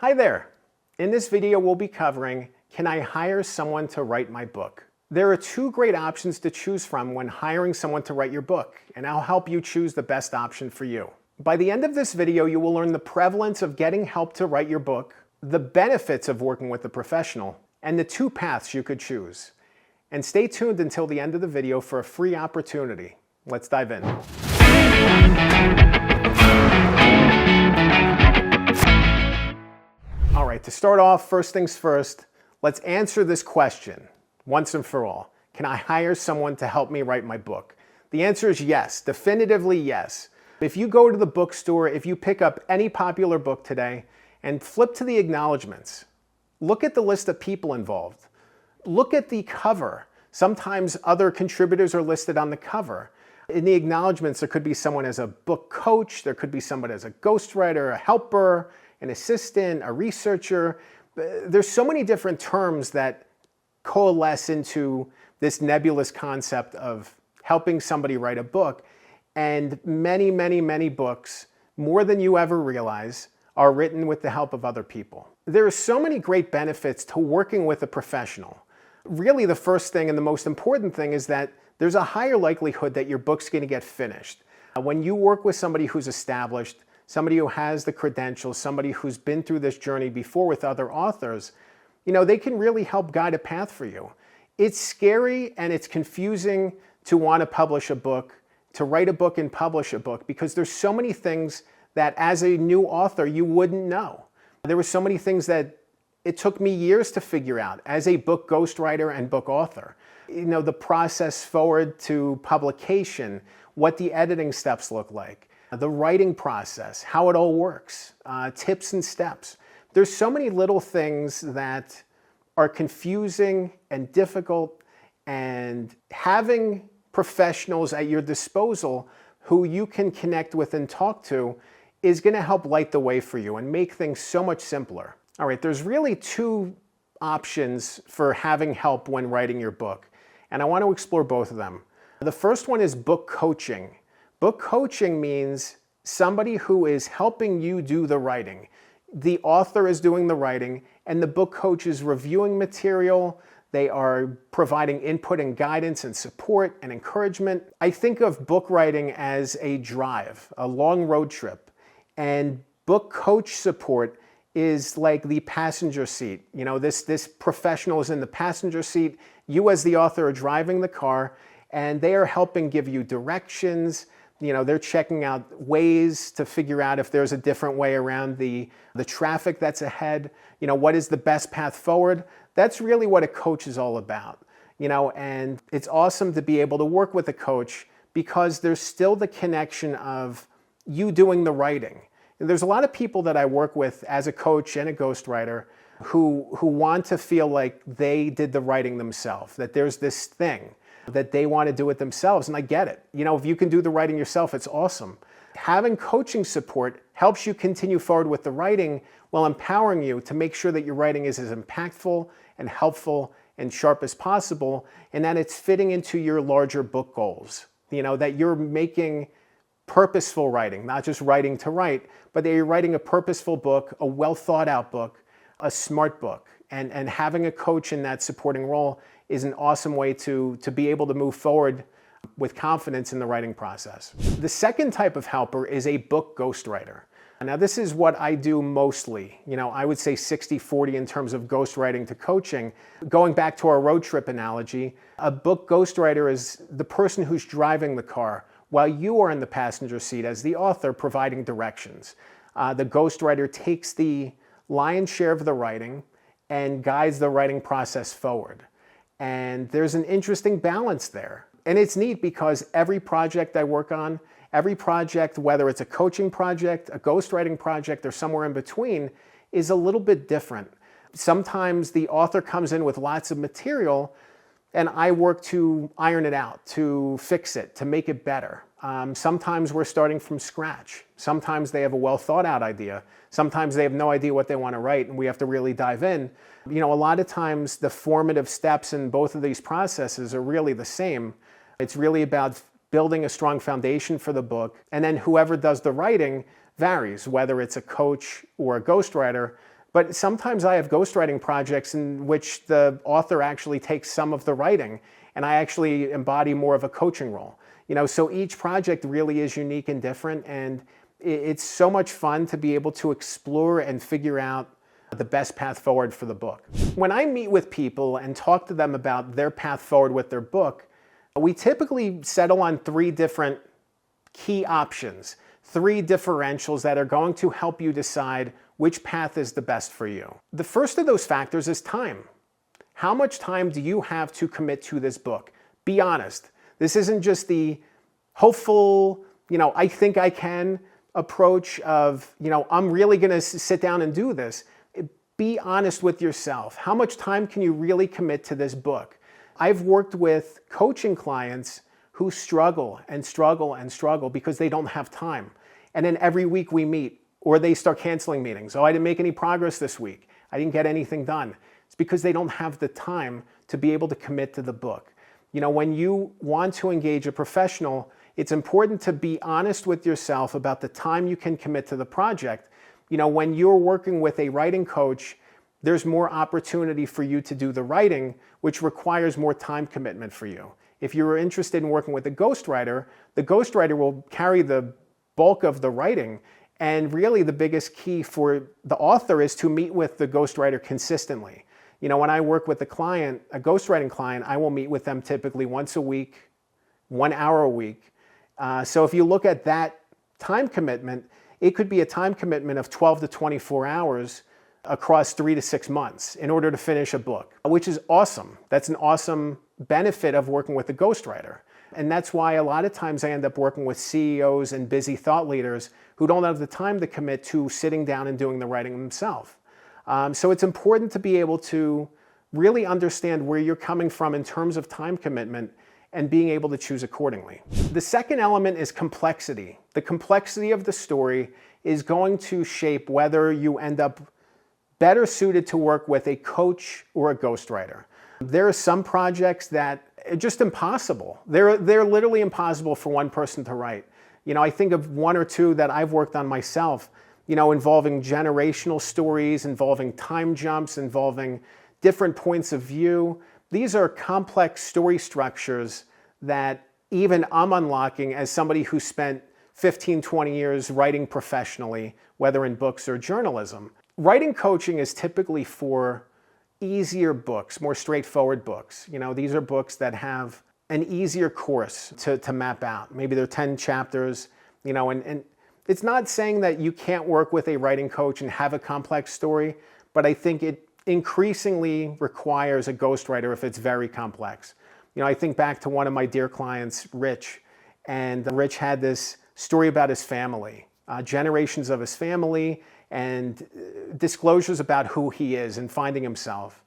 Hi there. In this video, we'll be covering, can I hire someone to write my book? There are two great options to choose from when hiring someone to write your book, and I'll help you choose the best option for you. By the end of this video, you will learn the prevalence of getting help to write your book, the benefits of working with a professional, and the two paths you could choose. And stay tuned until the end of the video for a free opportunity. Let's dive in. All right, to start off, first things first, let's answer this question once and for all. Can I hire someone to help me write my book? The answer is yes, definitively yes. If you go to the bookstore, if you pick up any popular book today and flip to the acknowledgments, look at the list of people involved. Look at the cover. Sometimes other contributors are listed on the cover. In the acknowledgments, there could be someone as a book coach, there could be someone as a ghostwriter, a helper, an assistant, a researcher. There's so many different terms that coalesce into this nebulous concept of helping somebody write a book. And many, many, many books, more than you ever realize, are written with the help of other people. There are so many great benefits to working with a professional. Really, the first thing and the most important thing is that there's a higher likelihood that your book's going to get finished. When you work with somebody who's established, somebody who has the credentials, somebody who's been through this journey before with other authors, they can really help guide a path for you. It's scary and it's confusing to want to publish a book, to write a book and publish a book, because there's so many things that as a new author you wouldn't know. There were so many things that it took me years to figure out as a book ghostwriter and book author. The process forward to publication, what the editing steps look like, the writing process, how it all works, tips and steps. There's so many little things that are confusing and difficult, and having professionals at your disposal who you can connect with and talk to is going to help light the way for you and make things so much simpler. All right, there's really two options for having help when writing your book, and I want to explore both of them. The first one is book coaching. Book coaching means somebody who is helping you do the writing. The author is doing the writing, and the book coach is reviewing material. They are providing input and guidance and support and encouragement. I think of book writing as a drive, a long road trip, and book coach support is like the passenger seat. This professional is in the passenger seat. You as the author are driving the car, and they are helping give you directions. They're checking out ways to figure out if there's a different way around the traffic that's ahead. What is the best path forward? That's really what a coach is all about. And it's awesome to be able to work with a coach because there's still the connection of you doing the writing. And there's a lot of people that I work with as a coach and a ghostwriter who want to feel like they did the writing themselves, that there's this thing that they want to do it themselves, and I get it. If you can do the writing yourself, it's awesome. Having coaching support helps you continue forward with the writing while empowering you to make sure that your writing is as impactful and helpful and sharp as possible, and that it's fitting into your larger book goals. That you're making purposeful writing, not just writing to write, but that you're writing a purposeful book, a well thought out book, a smart book. And having a coach in that supporting role is an awesome way to be able to move forward with confidence in the writing process. The second type of helper is a book ghostwriter. Now, this is what I do mostly. I would say 60-40 in terms of ghostwriting to coaching. Going back to our road trip analogy, a book ghostwriter is the person who's driving the car while you are in the passenger seat as the author providing directions. The ghostwriter takes the lion's share of the writing and guides the writing process forward. And there's an interesting balance there. And it's neat because every project I work on, every project, whether it's a coaching project, a ghostwriting project, or somewhere in between, is a little bit different. Sometimes the author comes in with lots of material and I work to iron it out, to fix it, to make it better. Sometimes we're starting from scratch. Sometimes they have a well thought out idea. Sometimes they have no idea what they want to write and we have to really dive in. A lot of times the formative steps in both of these processes are really the same. It's really about building a strong foundation for the book, and then whoever does the writing varies, whether it's a coach or a ghostwriter, But sometimes I have ghostwriting projects in which the author actually takes some of the writing and I actually embody more of a coaching role. So each project really is unique and different, and it's so much fun to be able to explore and figure out the best path forward for the book. When I meet with people and talk to them about their path forward with their book, we typically settle on 3 different key options, 3 differentials that are going to help you decide which path is the best for you. The first of those factors is time. How much time do you have to commit to this book? Be honest. This isn't just the hopeful, I think I can approach of, I'm really going to sit down and do this. Be honest with yourself. How much time can you really commit to this book? I've worked with coaching clients who struggle and struggle and struggle because they don't have time. And then every week we meet, or they start canceling meetings. Oh, I didn't make any progress this week. I didn't get anything done. It's because they don't have the time to be able to commit to the book. When you want to engage a professional, it's important to be honest with yourself about the time you can commit to the project. When you're working with a writing coach, there's more opportunity for you to do the writing, which requires more time commitment for you. If you're interested in working with a ghostwriter, the ghostwriter will carry the bulk of the writing. And really the biggest key for the author is to meet with the ghostwriter consistently. When I work with a ghostwriting client, I will meet with them typically once a week, 1 hour a week. So if you look at that time commitment, it could be a time commitment of 12 to 24 hours across 3 to 6 months in order to finish a book, which is awesome. That's an awesome benefit of working with a ghostwriter. And that's why a lot of times I end up working with CEOs and busy thought leaders who don't have the time to commit to sitting down and doing the writing themselves. So it's important to be able to really understand where you're coming from in terms of time commitment and being able to choose accordingly. The second element is complexity. The complexity of the story is going to shape whether you end up better suited to work with a coach or a ghostwriter. There are some projects that are just impossible. They're literally impossible for one person to write. I think of 1 or 2 that I've worked on myself, involving generational stories, involving time jumps, involving different points of view. These are complex story structures that even I'm unlocking as somebody who spent 15, 20 years writing professionally, whether in books or journalism. Writing coaching is typically for easier books, more straightforward books. These are books that have an easier course to map out. Maybe they're 10 chapters, and it's not saying that you can't work with a writing coach and have a complex story, but I think it increasingly requires a ghostwriter if it's very complex. I think back to one of my dear clients, Rich, and Rich had this story about his family, generations of his family, and disclosures about who he is and finding himself.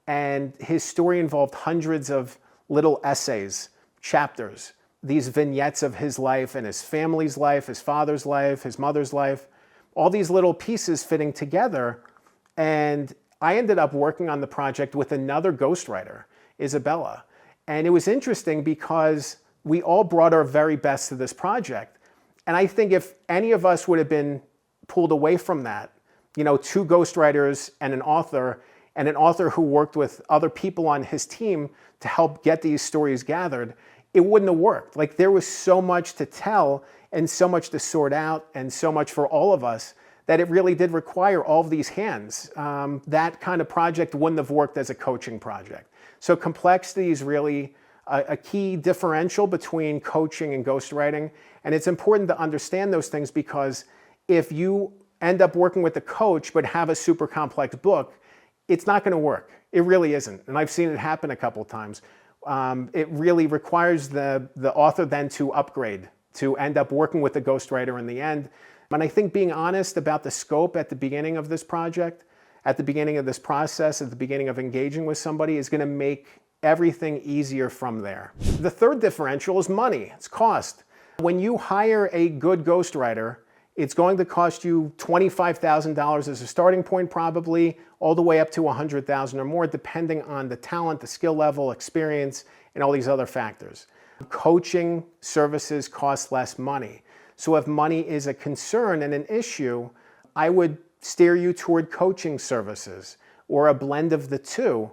And his story involved hundreds of little essays, chapters, these vignettes of his life and his family's life, his father's life, his mother's life, all these little pieces fitting together. And I ended up working on the project with another ghostwriter, Isabella. And it was interesting because we all brought our very best to this project. And I think if any of us would have been pulled away from that, 2 ghostwriters and an author who worked with other people on his team to help get these stories gathered, it wouldn't have worked. Like, there was so much to tell and so much to sort out and so much for all of us that it really did require all of these hands. That kind of project wouldn't have worked as a coaching project. So complexity is really a key differential between coaching and ghostwriting. And it's important to understand those things, because if you end up working with a coach but have a super complex book, it's not going to work. It really isn't. And I've seen it happen a couple of times. It really requires the author then to upgrade, to end up working with the ghostwriter in the end. And I think being honest about the scope at the beginning of this project, at the beginning of this process, at the beginning of engaging with somebody, is going to make everything easier from there. The third differential is money. It's cost. When you hire a good ghostwriter, it's going to cost you $25,000 as a starting point, probably, all the way up to $100,000 or more, depending on the talent, the skill level, experience, and all these other factors. Coaching services cost less money. So if money is a concern and an issue, I would steer you toward coaching services or a blend of the two,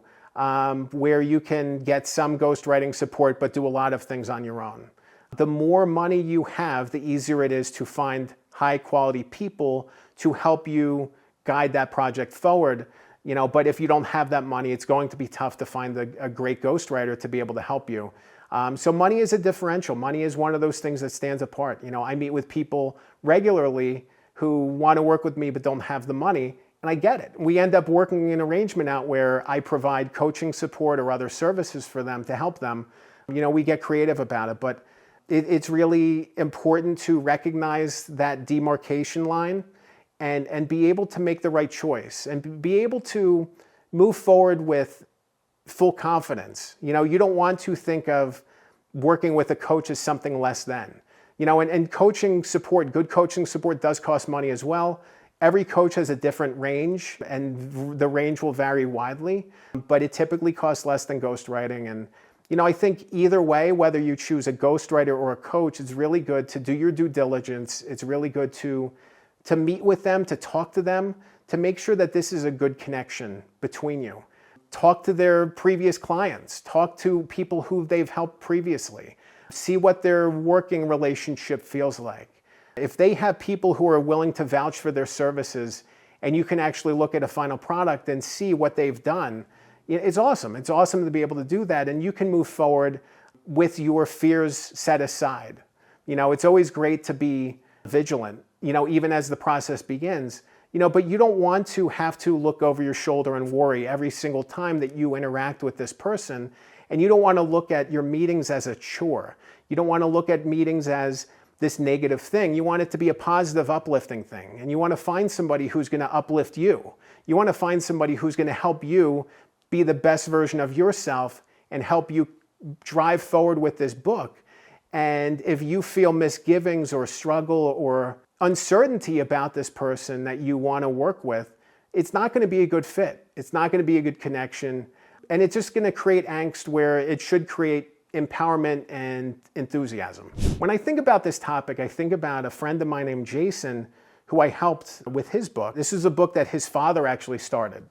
where you can get some ghostwriting support but do a lot of things on your own. The more money you have, the easier it is to find high quality people to help you guide that project forward. But if you don't have that money, it's going to be tough to find a great ghostwriter to be able to help you. So money is a differential. Money is one of those things that stands apart. I meet with people regularly who want to work with me but don't have the money, and I get it. We end up working an arrangement out where I provide coaching support or other services for them to help them. We get creative about it, but it's really important to recognize that demarcation line and be able to make the right choice and be able to move forward with full confidence. You don't want to think of working with a coach as something less than. And coaching support, good coaching support does cost money as well. Every coach has a different range, and the range will vary widely, but it typically costs less than ghostwriting. And I think either way, whether you choose a ghostwriter or a coach, it's really good to do your due diligence. It's really good to meet with them, to talk to them, to make sure that this is a good connection between you. Talk to their previous clients. Talk to people who they've helped previously. See what their working relationship feels like. If they have people who are willing to vouch for their services and you can actually look at a final product and see what they've done, it's awesome. It's awesome to be able to do that, and you can move forward with your fears set aside. It's always great to be vigilant, even as the process begins, but you don't want to have to look over your shoulder and worry every single time that you interact with this person. And you don't want to look at your meetings as a chore. You don't want to look at meetings as this negative thing. You want it to be a positive, uplifting thing. And you want to find somebody who's going to uplift you. You want to find somebody who's going to help you be the best version of yourself and help you drive forward with this book. And if you feel misgivings or struggle or uncertainty about this person that you want to work with, it's not going to be a good fit. It's not going to be a good connection. And it's just going to create angst where it should create empowerment and enthusiasm. When I think about this topic, I think about a friend of mine named Jason, who I helped with his book. This is a book that his father actually started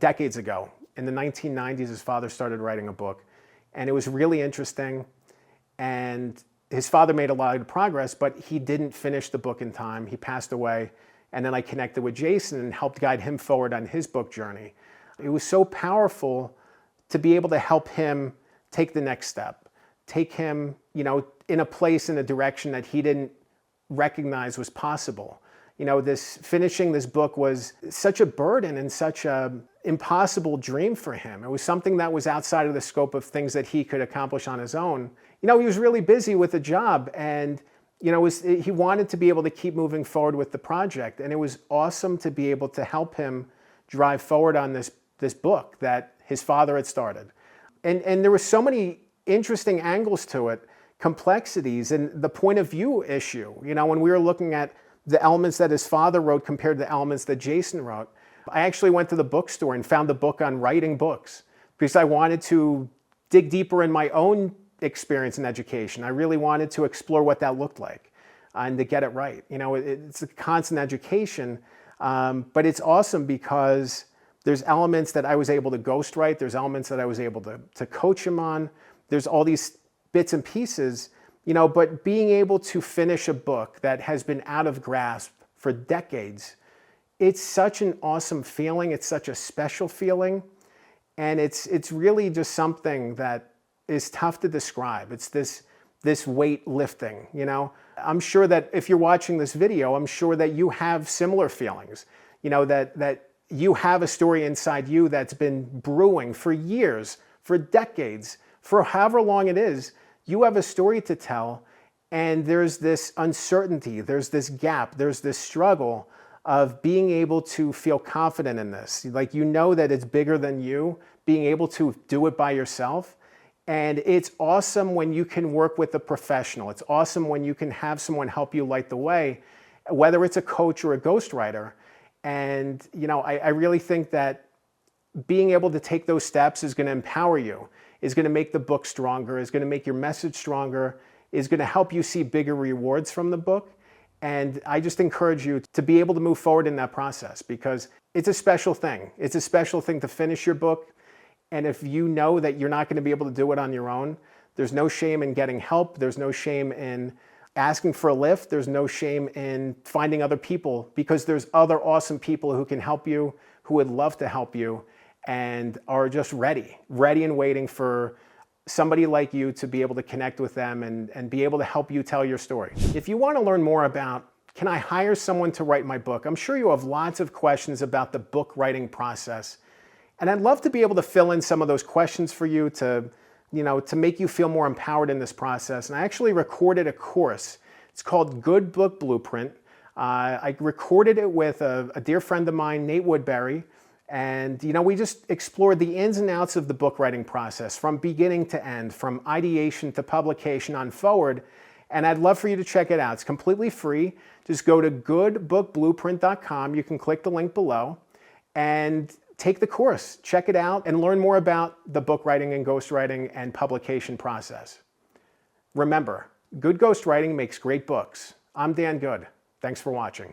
decades ago. In the 1990s, his father started writing a book, and it was really interesting. And his father made a lot of progress, but he didn't finish the book in time. He passed away, and then I connected with Jason and helped guide him forward on his book journey. It was so powerful to be able to help him take the next step, take him, in a place, in a direction that he didn't recognize was possible. Finishing this book was such a burden and such an impossible dream for him. It was something that was outside of the scope of things that he could accomplish on his own. He was really busy with a job, and he wanted to be able to keep moving forward with the project. And it was awesome to be able to help him drive forward on this book that his father had started. And there were so many interesting angles to it, complexities, and the point of view issue. When we were looking at the elements that his father wrote compared to the elements that Jason wrote, I actually went to the bookstore and found a book on writing books because I wanted to dig deeper in my own experience in education. I really wanted to explore what that looked like and to get it right. It's a constant education, but it's awesome because there's elements that I was able to ghostwrite. There's elements that I was able to coach him on. There's all these bits and pieces, but being able to finish a book that has been out of grasp for decades, it's such an awesome feeling. It's such a special feeling. And it's really just something that is tough to describe. It's this weight lifting, I'm sure that if you're watching this video, I'm sure that you have similar feelings, that you have a story inside you that's been brewing for years, for decades, for however long it is. You have a story to tell, and there's this uncertainty, there's this gap, there's this struggle of being able to feel confident in this. Like that it's bigger than you, being able to do it by yourself. And it's awesome when you can work with a professional. It's awesome when you can have someone help you light the way, whether it's a coach or a ghostwriter. And, I really think that being able to take those steps is going to empower you, is going to make the book stronger, is going to make your message stronger, is going to help you see bigger rewards from the book. And I just encourage you to be able to move forward in that process, because it's a special thing. It's a special thing to finish your book. And if you know that you're not going to be able to do it on your own, there's no shame in getting help. There's no shame in asking for a lift. There's no shame in finding other people, because there's other awesome people who can help you, who would love to help you, and are just ready and waiting for somebody like you to be able to connect with them and be able to help you tell your story. If you want to learn more about, can I hire someone to write my book? I'm sure you have lots of questions about the book writing process. And I'd love to be able to fill in some of those questions for you to make you feel more empowered in this process. And I actually recorded a course. It's called Good Book Blueprint. I recorded it with a dear friend of mine, Nate Woodbury. And we just explored the ins and outs of the book writing process from beginning to end, from ideation to publication on forward. And I'd love for you to check it out. It's completely free. Just go to goodbookblueprint.com. You can click the link below and take the course. Check it out and learn more about the book writing and ghostwriting and publication process. Remember, good ghostwriting makes great books. I'm Dan Good. Thanks for watching.